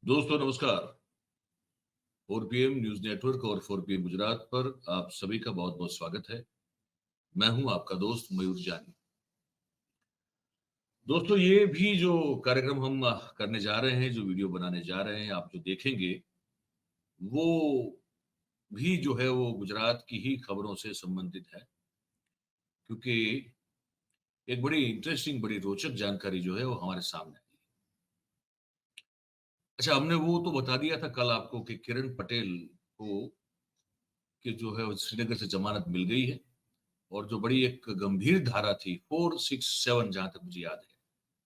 दोस्तों नमस्कार। 4 PM news network और 4 PM गुजरात पर आप सभी का बहुत बहुत स्वागत है। मैं हूं आपका दोस्त मयूर जानी। दोस्तों ये भी जो कार्यक्रम हम करने जा रहे हैं, जो वीडियो बनाने जा रहे हैं, आप जो देखेंगे वो भी जो है वो गुजरात की ही खबरों से संबंधित है, क्योंकि एक बड़ी इंटरेस्टिंग, बड़ी रोचक जानकारी जो है वो हमारे सामने आई। अच्छा, हमने वो तो बता दिया था कल आपको कि किरण पटेल को कि जो है वो श्रीनगर से जमानत मिल गई है। और जो बड़ी एक गंभीर धारा थी 467, जहां तक मुझे याद है,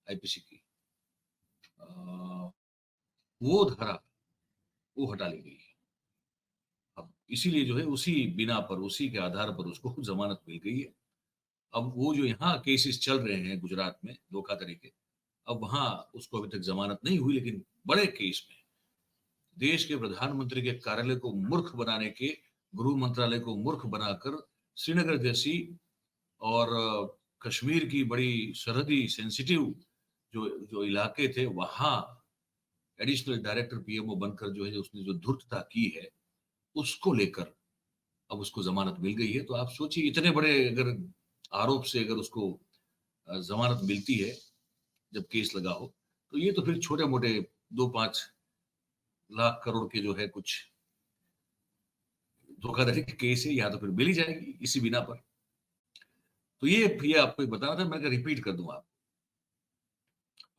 आईपीसी की, वो धारा वो हटा ली गई है। अब इसीलिए जो है उसी बिना पर, उसी के आधार पर उसको जमानत मिल गई है। अब वो जो यहाँ केसेस चल रहे हैं गुजरात में धोखाधड़ी के, अब वहां उसको अभी तक जमानत नहीं हुई, लेकिन बड़े केस में देश के प्रधानमंत्री के कार्यालय को मूर्ख बनाने के, गृह मंत्रालय को मूर्ख बनाकर श्रीनगर जैसी और कश्मीर की बड़ी सरहदी सेंसिटिव जो जो इलाके थे, वहां एडिशनल डायरेक्टर पीएमओ बनकर जो है उसने जो धूर्तता की है, उसको लेकर अब उसको जमानत मिल गई है। तो आप सोचिए, इतने बड़े अगर आरोप से अगर उसको जमानत मिलती है, जब केस लगा हो, तो ये तो फिर छोटे मोटे 2-5 लाख करोड़ के जो है कुछ धोखाधड़ी के केस है, यहाँ तो फिर मिल ही जाएगी इसी बिना पर। तो ये आपको बताना था, मैं रिपीट कर दूं आप।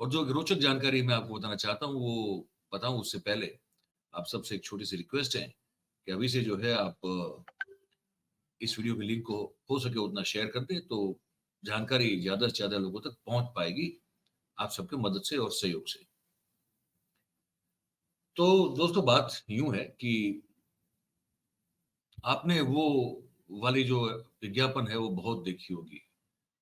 और जो रोचक जानकारी मैं आपको बताना चाहता हूँ वो बताऊं उससे पहले आप सबसे एक छोटी सी रिक्वेस्ट है कि अभी से जो है आप इस वीडियो के लिंक को हो सके उतना शेयर कर दें, तो जानकारी ज्यादा से ज्यादा लोगों तक पहुंच पाएगी आप सबके मदद से और सहयोग से। तो दोस्तों बात यूं है कि आपने वो वाली जो विज्ञापन है वो बहुत देखी होगी।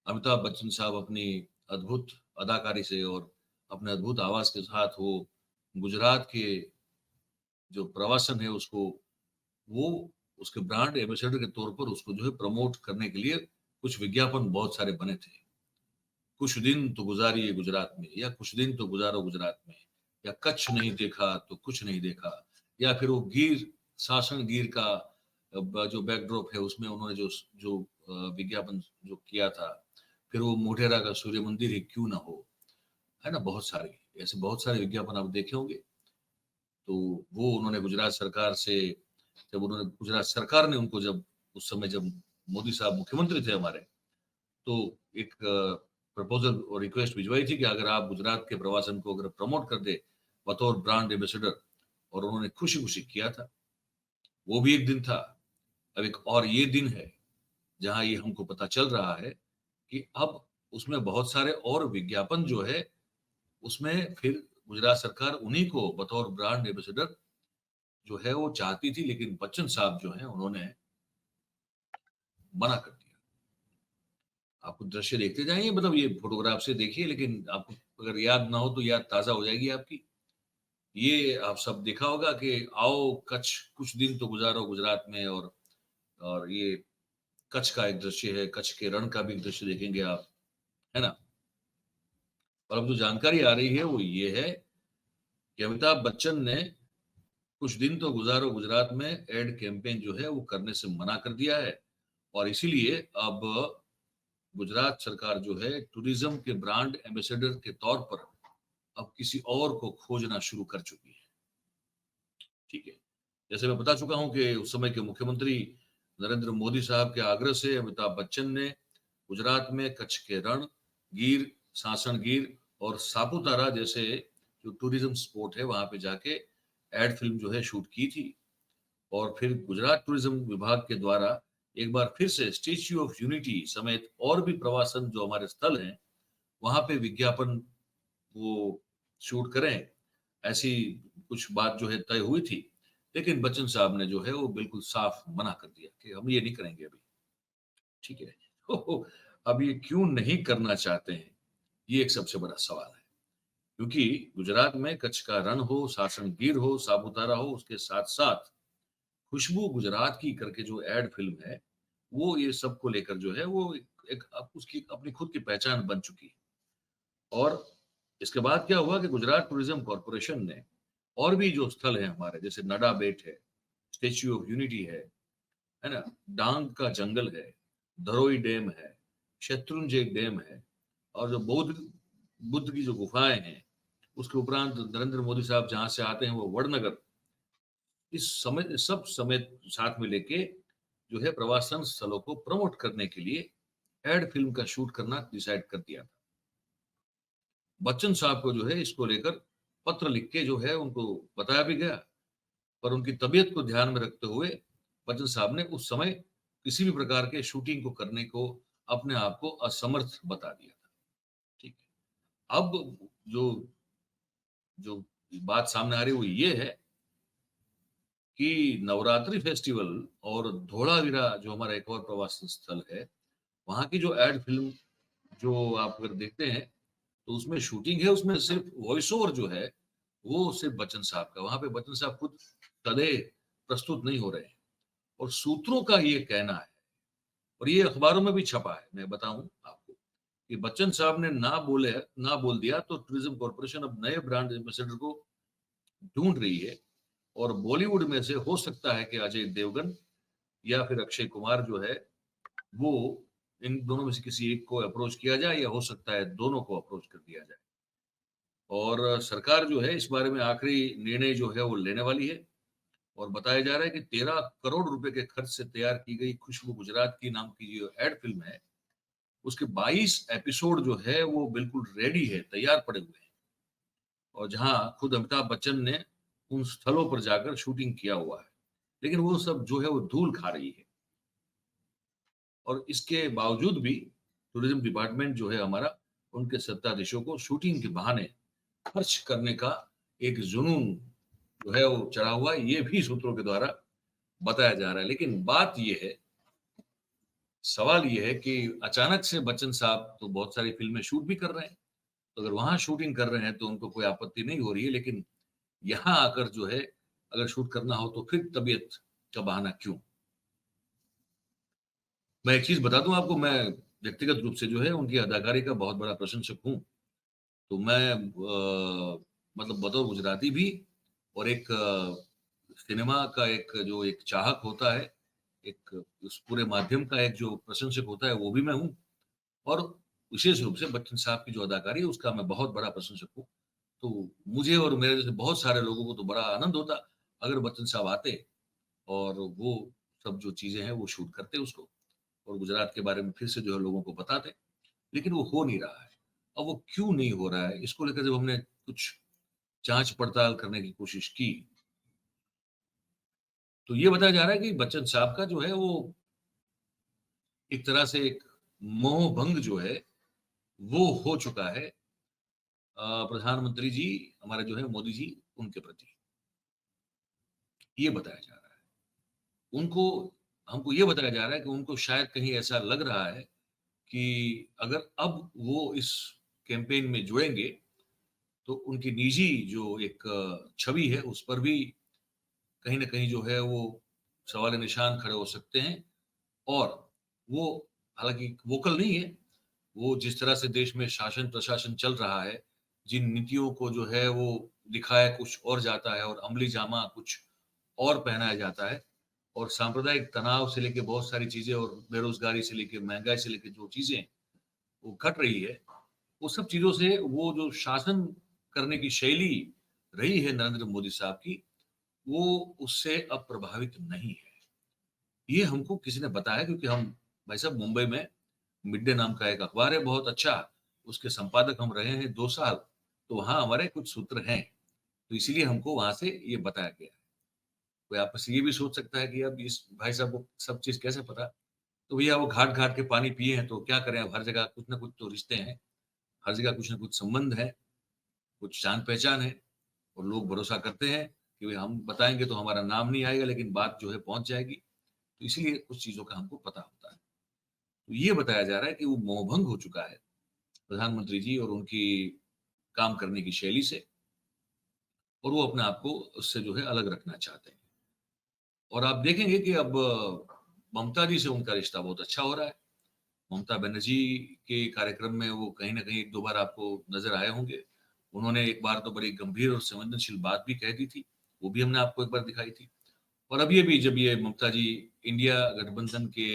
अमिताभ बच्चन साहब अपनी अद्भुत अदाकारी से और अपने अद्भुत आवाज के साथ वो गुजरात के जो प्रवासन है उसको, वो उसके ब्रांड एम्बेसडर के तौर पर उसको जो है प्रमोट करने के लिए कुछ विज्ञापन बहुत सारे बने थे। कुछ दिन तो गुजारिए गुजरात में, या कुछ दिन तो गुजारो गुजरात में, या कच्छ नहीं देखा तो कुछ नहीं देखा, या फिर वो गिर, शासन गिर का जो बैकड्रॉप है उसमें उन्होंने जो जो विज्ञापन जो किया था। फिर वो मोढेरा का सूर्य मंदिर ही क्यों ना हो, है ना, बहुत सारे ऐसे बहुत सारे विज्ञापन आप देखे होंगे। तो वो उन्होंने गुजरात सरकार से, जब उन्होंने गुजरात सरकार ने उनको, जब उस समय जब मोदी साहब मुख्यमंत्री थे हमारे, तो एक प्रपोजल और रिक्वेस्ट भिजवाई थी कि अगर आप गुजरात के प्रवासन को अगर प्रमोट कर दे बतौर ब्रांड एम्बेसडर, और उन्होंने खुशी खुशी किया था। वो भी एक दिन था। अब एक और ये दिन है जहां ये हमको पता चल रहा है कि अब उसमें बहुत सारे और विज्ञापन जो है उसमें फिर गुजरात सरकार उन्हीं को बतौर ब्रांड एम्बेसडर जो है वो चाहती थी, लेकिन बच्चन साहब जो है उन्होंने मना कर दिया। आपको दृश्य देखते जाइए, मतलब ये फोटोग्राफ से देखिए, लेकिन आपको अगर याद ना हो तो याद ताजा हो जाएगी आपकी। ये आप सब देखा होगा कि आओ कच्छ कुछ दिन तो गुजारो गुजरात में, और ये कच्छ का एक दृश्य है, कच्छ के रण का भी एक दृश्य देखेंगे आप, है ना। और अब जो जानकारी आ रही है वो ये है कि अमिताभ बच्चन ने कुछ दिन तो गुजारो गुजरात में एड कैंपेन जो है वो करने से मना कर दिया है। और इसीलिए अब गुजरात सरकार जो है टूरिज्म के ब्रांड एम्बेसडर के तौर पर अब किसी और को खोजना शुरू कर चुकी है। ठीक है, जैसे मैं बता चुका हूं कि उस समय के मुख्यमंत्री नरेंद्र मोदी साहब के आग्रह से अमिताभ बच्चन ने गुजरात में कच्छ के रण, गिर, सासन गिर और सापुतारा जैसे जो टूरिज्म स्पॉट है वहां पे जाके एड फिल्म जो है शूट की थी। और फिर गुजरात टूरिज्म विभाग के द्वारा एक बार फिर से स्टेच्यू ऑफ यूनिटी समेत और भी प्रवासन जो हमारे स्थल हैं वहां पे विज्ञापन वो शूट करें, ऐसी कुछ बात जो है तय हुई थी। लेकिन बच्चन साहब ने जो है वो बिल्कुल साफ मना कर दिया कि हम ये नहीं करेंगे अभी। ठीक है। तो अब ये क्यों नहीं करना चाहते हैं, ये एक सबसे बड़ा सवाल है। क्योंकि गुजरात में कच्छ का रण हो, सासन गिर हो, सापुतारा हो, उसके साथ साथ खुशबू गुजरात की करके जो एड फिल्म है, वो ये सबको लेकर जो है वो एक उसकी अपनी खुद की पहचान बन चुकी है। और इसके बाद क्या हुआ कि गुजरात टूरिज्म कॉर्पोरेशन ने और भी जो स्थल है हमारे, जैसे नडा बेट है, स्टेच्यू ऑफ यूनिटी है ना? डांग का जंगल है, धरोई डैम है, शत्रुंजय डैम है, और जो बौद्ध बुद्ध की जो गुफाएं हैं, उसके उपरांत नरेंद्र मोदी साहब जहाँ से आते हैं वो वड़नगर, इस समय सब समेत साथ में लेके जो है प्रवासन स्थलों को प्रमोट करने के लिए एड फिल्म का शूट करना डिसाइड कर दिया था। बच्चन साहब को जो है इसको लेकर पत्र लिख के जो है उनको बताया भी गया, पर उनकी तबीयत को ध्यान में रखते हुए बच्चन साहब ने उस समय किसी भी प्रकार के शूटिंग को करने को अपने आप को असमर्थ बता दिया था। ठीक है। अब जो जो बात सामने आ रही है वो ये है कि नवरात्रि फेस्टिवल और धोलावीरा जो हमारा एक और प्रवासी स्थल है, वहाँ की जो एड फिल्म जो आप अगर देखते हैं, तो उसमें शूटिंग है, उसमें सिर्फ वॉइस ओवर जो है, वो सिर्फ बच्चन साहब का। वहाँ पे बच्चन साहब खुद सधे प्रस्तुत नहीं हो रहे हैं। और सूत्रों का ये कहना है, और ये अखबारों में भी छपा है, मैं बताऊं आपको, कि बच्चन साहब ने ना बोल दिया तो टूरिज्म कॉर्पोरेशन अब नए ब्रांड एम्बेसडर को ढूंढ रही है। और बॉलीवुड में से हो सकता है कि अजय देवगन या फिर अक्षय कुमार जो है, वो इन दोनों में से किसी एक को अप्रोच किया जाए, या हो सकता है दोनों को अप्रोच कर दिया जाए। और सरकार जो है इस बारे में आखिरी निर्णय जो है वो लेने वाली है। और बताया जा रहा है कि 13 करोड़ रुपए के खर्च से तैयार की गई खुशबू गुजरात की नाम की जो एड फिल्म है, उसके 22 एपिसोड जो है वो बिल्कुल रेडी है, तैयार पड़े हुए हैं। और जहां खुद अमिताभ बच्चन ने उन स्थलों पर जाकर शूटिंग किया हुआ है, लेकिन वो सब जो है वो धूल खा रही है। और इसके बावजूद भी टूरिज्म डिपार्टमेंट जो है हमारा, उनके सत्ताधीशों को शूटिंग के बहाने खर्च करने का एक जुनून जो है वो चढ़ा हुआ है, ये भी सूत्रों के द्वारा बताया जा रहा है। लेकिन बात ये है, सवाल ये है कि अचानक से बच्चन साहब तो बहुत सारी फिल्में शूट भी कर रहे हैं, तो अगर वहां शूटिंग कर रहे हैं तो उनको कोई आपत्ति नहीं हो रही है, लेकिन यहाँ आकर जो है अगर शूट करना हो तो फिर तबीयत का बहाना क्यों? मैं एक चीज बता दूं आपको, मैं व्यक्तिगत रूप से जो है उनकी अदाकारी का बहुत बड़ा प्रशंसक हूँ। तो मैं मतलब बतौर गुजराती भी, और एक सिनेमा का एक जो एक चाहक होता है, एक उस पूरे माध्यम का एक जो प्रशंसक होता है, वो भी मैं हूँ। और विशेष रूप से बच्चन साहब की जो अदाकारी है उसका मैं बहुत बड़ा प्रशंसक हूँ। तो मुझे और मेरे जैसे बहुत सारे लोगों को तो बड़ा आनंद होता अगर बच्चन साहब आते और वो सब जो चीजें हैं वो शूट करते उसको, और गुजरात के बारे में फिर से जो है लोगों को बताते। लेकिन वो हो नहीं रहा है। अब वो क्यों नहीं हो रहा है, इसको लेकर जब हमने कुछ जांच पड़ताल करने की कोशिश की, तो ये बताया जा रहा है कि बच्चन साहब का जो है वो एक तरह से एक मोह भंग जो है वो हो चुका है प्रधानमंत्री जी हमारे जो है मोदी जी, उनके प्रति। ये बताया जा रहा है उनको, हमको ये बताया जा रहा है कि उनको शायद कहीं ऐसा लग रहा है कि अगर अब वो इस कैंपेन में जुड़ेंगे तो उनकी निजी जो एक छवि है उस पर भी कहीं न कहीं जो है वो सवाल निशान खड़े हो सकते हैं। और वो हालाँकि वोकल नहीं है, वो जिस तरह से देश में शासन प्रशासन चल रहा है, जिन नीतियों को जो है वो दिखाया कुछ और जाता है और अमली जामा कुछ और पहनाया जाता है, और सांप्रदायिक तनाव से लेके बहुत सारी चीज़ें और बेरोज़गारी से लेके महँगाई से लेके जो चीज़ें वो घट रही है, वो सब चीज़ों से वो जो शासन करने की शैली रही है नरेंद्र मोदी साहब की, वो उससे अब प्रभावित नहीं है। ये हमको किसी ने बताया, क्योंकि हम भाई साहब मुंबई में मिड डे नाम का एक अखबार है बहुत अच्छा, उसके संपादक हम रहे हैं 2 साल, तो वहाँ हमारे कुछ सूत्र हैं। तो इसीलिए हमको वहाँ से ये बताया गया है। कोई आपस में से ये भी सोच सकता है कि अब इस भाई साहब को सब चीज़ कैसे पता? तो भैया वो घाट-घाट के पानी पिए हैं तो क्या करें, अब हर जगह कुछ न कुछ तो रिश्ते हैं, हर जगह कुछ न कुछ संबंध है, कुछ जान-पहचान है, और लोग भरोसा करते हैं कि भई हम बताएँगे तो हमारा नाम नहीं आएगा, लेकिन बात जो है पहुँच जाएगी। तो इसीलिए कुछ चीज़ों का हमको पता होता है। तो ये बताया जा रहा है कि वो मोहभंग हो चुका है प्रधानमंत्री जी और उनकी काम करने की शैली से, और वो अपने आप को उससे जो है अलग रखना चाहते हैं। और आप देखेंगे कि अब ममता जी से उनका रिश्ता बहुत अच्छा हो रहा है। ममता बनर्जी के कार्यक्रम में वो कहीं न कहीं 1-2 बार आपको नज़र आए होंगे, उन्होंने एक बार तो बड़ी गंभीर और संवेदनशील बात भी कह दी थी, वो भी हमने आपको एक बार दिखाई थी। और अब ये भी जब ये ममता जी इंडिया गठबंधन के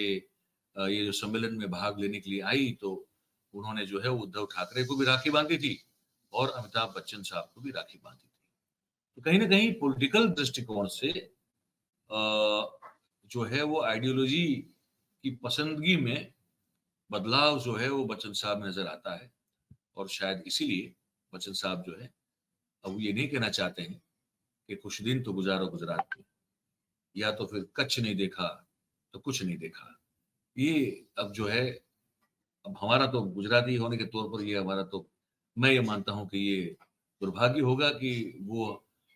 ये जो सम्मेलन में भाग लेने के लिए आई, तो उन्होंने जो है उद्धव ठाकरे को भी राखी बांधी थी और अमिताभ बच्चन साहब को भी राखी बांधी थी। तो कहीं न कहीं पॉलिटिकल दृष्टिकोण से जो है वो आइडियोलॉजी की पसंदगी में बदलाव जो है वो बच्चन साहब में नज़र आता है और शायद इसीलिए बच्चन साहब जो है अब ये नहीं कहना चाहते हैं कि कुछ दिन तो गुज़ारो गुजरात में, या तो फिर कच्छ नहीं देखा तो कुछ नहीं देखा। ये अब जो है, अब हमारा तो गुजराती होने के तौर पर ये हमारा तो, मैं ये मानता हूँ कि ये दुर्भाग्य होगा कि वो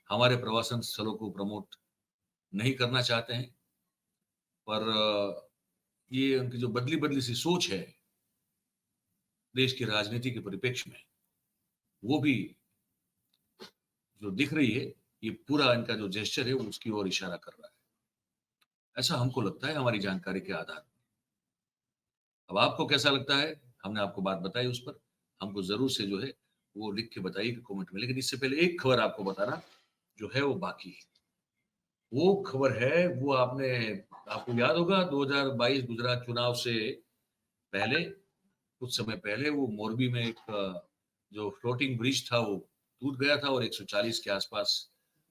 हमारे प्रवासन स्थलों को प्रमोट नहीं करना चाहते हैं। पर ये उनकी जो बदली-बदली सी सोच है देश की राजनीति के परिप्रेक्ष्य में, वो भी जो दिख रही है, ये पूरा इनका जो जेस्चर है वो उसकी ओर इशारा कर रहा है। ऐसा हमको लगता है हमारी जानकारी के आधार पर। अब आपको कैसा लगता है? हमने आपको बात बताई उस पर, हमको ज़रूर से जो है वो लिख के बताइए कमेंट में। लेकिन इससे पहले एक खबर आपको बताना जो है वो बाकी है। वो खबर है, वो आपको याद होगा 2022 गुजरात चुनाव से पहले, कुछ समय पहले वो मोरबी में एक जो फ्लोटिंग ब्रिज था वो टूट गया था और 140 के आसपास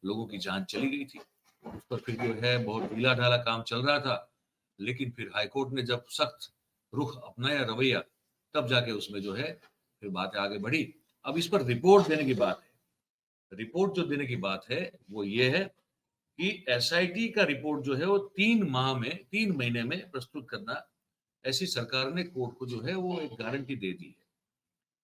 लोगों की जान चली गई थी। उस पर फिर जो है बहुत ढीला-ढाला काम चल रहा था, लेकिन फिर हाई कोर्ट ने जब सख्त रुख अपनाया, रवैया, तब जाके उसमें जो है फिर बातें आगे बढ़ी। अब इस पर रिपोर्ट देने की बात है। रिपोर्ट जो देने की बात है वो ये है कि एसआईटी का रिपोर्ट जो है वो 3 महीने में प्रस्तुत करना, ऐसी सरकार ने कोर्ट को जो है वो एक गारंटी दे दी है।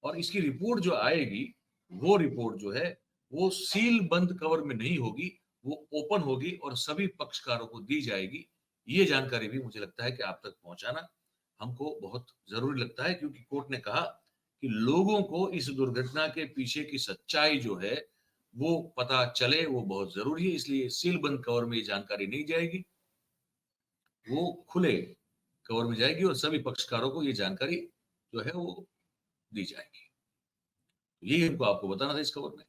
और इसकी रिपोर्ट जो आएगी, वो रिपोर्ट जो है वो सील बंद कवर में नहीं होगी, वो ओपन होगी और सभी पक्षकारों को दी जाएगी। ये जानकारी भी मुझे लगता है कि आप तक पहुंचाना हमको बहुत जरूरी लगता है, क्योंकि कोर्ट ने कहा कि लोगों को इस दुर्घटना के पीछे की सच्चाई जो है वो पता चले, वो बहुत जरूरी है। इसलिए सील बंद कवर में ये जानकारी नहीं जाएगी, वो खुले कवर में जाएगी और सभी पक्षकारों को ये जानकारी जो है वो दी जाएगी। यही हमको आपको बताना था इस खबर में।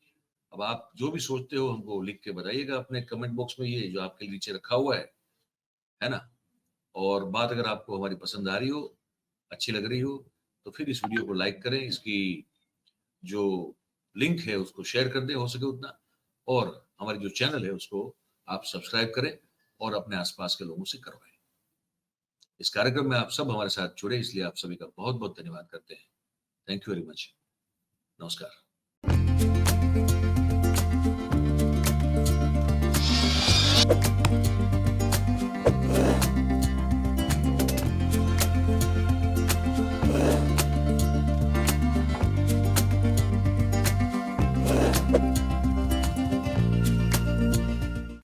अब आप जो भी सोचते हो हमको लिख के बताइएगा अपने कमेंट बॉक्स में, ये जो आपके नीचे रखा हुआ है ना? और बात अगर आपको हमारी पसंद आ रही हो, अच्छी लग रही हो, तो फिर इस वीडियो को लाइक करें, इसकी जो लिंक है उसको शेयर कर दें हो सके उतना, और हमारी जो चैनल है उसको आप सब्सक्राइब करें और अपने आसपास के लोगों से करवाएं। इस कार्यक्रम में आप सब हमारे साथ जुड़े, इसलिए आप सभी का बहुत-बहुत धन्यवाद करते हैं। Thank you very much. नमस्कार।